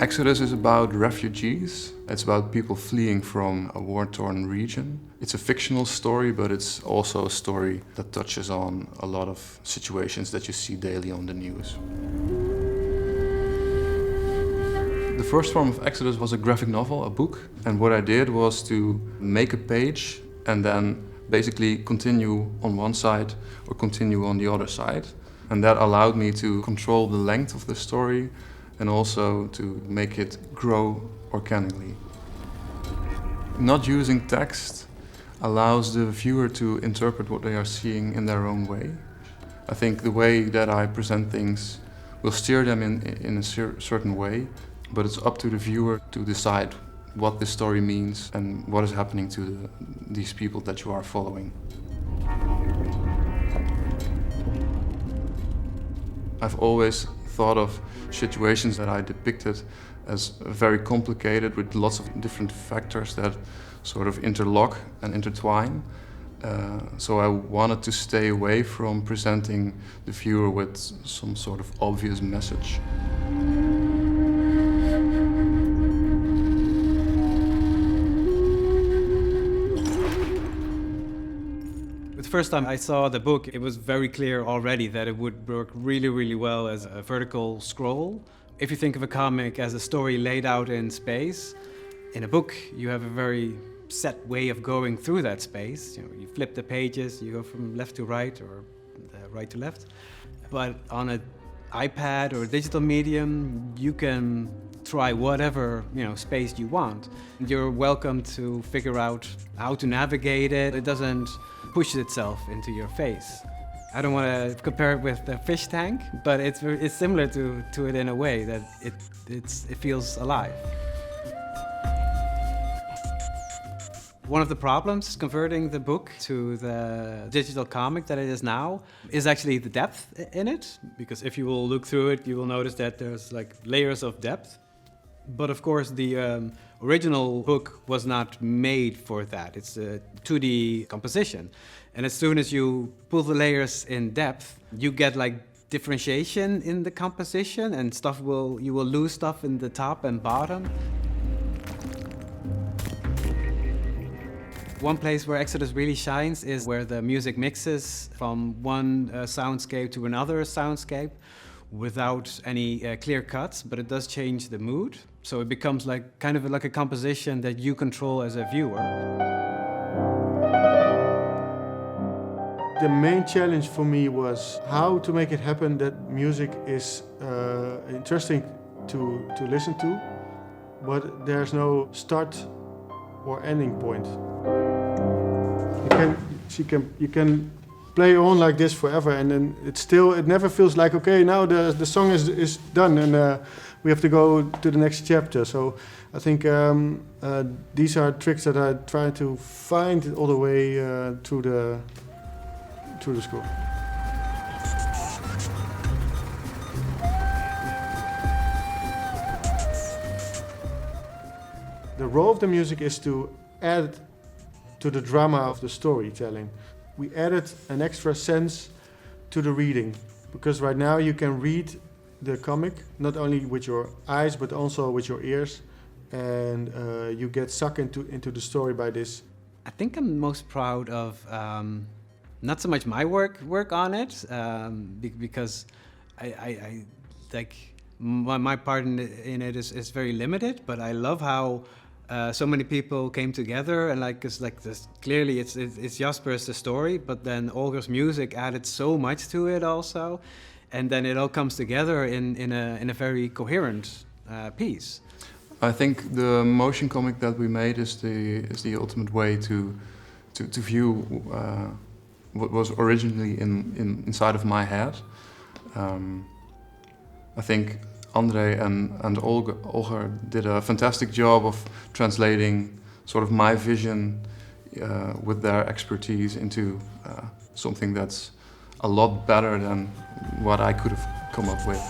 Exodus is about refugees. It's about people fleeing from a war-torn region. It's a fictional story, but it's also a story that touches on a lot of situations that you see daily on the news. The first form of Exodus was a graphic novel, a book. And what I did was to make a page and then basically continue on one side or continue on the other side. And that allowed me to control the length of the story and also to make it grow organically. Not using text allows the viewer to interpret what they are seeing in their own way. I think the way that I present things will steer them in a certain way, but it's up to the viewer to decide what this story means and what is happening to these people that you are following. I've always thought of situations that I depicted as very complicated with lots of different factors that sort of interlock and intertwine. So I wanted to stay away from presenting the viewer with some sort of obvious message. The first time I saw the book, it was very clear already that it would work really, really well as a vertical scroll. If you think of a comic as a story laid out in space, in a book you have a very set way of going through that space. You flip the pages, you go from left to right or right to left. But on an iPad or a digital medium, you can try whatever space you want. You're welcome to figure out how to navigate it. It doesn't push itself into your face. I don't want to compare it with the fish tank, but it's similar to it in a way that it feels alive. One of the problems converting the book to the digital comic that it is now is actually the depth in it. Because if you will look through it, you will notice that there's like layers of depth. But of course, the original book was not made for that. It's a 2D composition. And as soon as you pull the layers in depth, you get like differentiation in the composition, and you will lose stuff in the top and bottom. One place where Exodus really shines is where the music mixes from one soundscape to another soundscape without any clear cuts, but it does change the mood. So it becomes kind of like a composition that you control as a viewer. The main challenge for me was how to make it happen that music is interesting to listen to, but there's no start or ending point. You can play on like this forever, and then it never feels like, okay, now the song is done and we have to go to the next chapter. So I think these are tricks that I try to find all the way through the score. The role of the music is to add to the drama of the storytelling. We added an extra sense to the reading, because right now you can read the comic not only with your eyes but also with your ears, and you get sucked into the story by this. I think I'm most proud of not so much my work on it, because I like my part in it is very limited, but I love how so many people came together, and clearly it's Jasper's the story, but then Olger's music added so much to it also, and then it all comes together in a very coherent piece. I think the motion comic that we made is the ultimate way to view what was originally inside of my head. I think André and Olger did a fantastic job of translating sort of my vision with their expertise into something that's a lot better than what I could have come up with.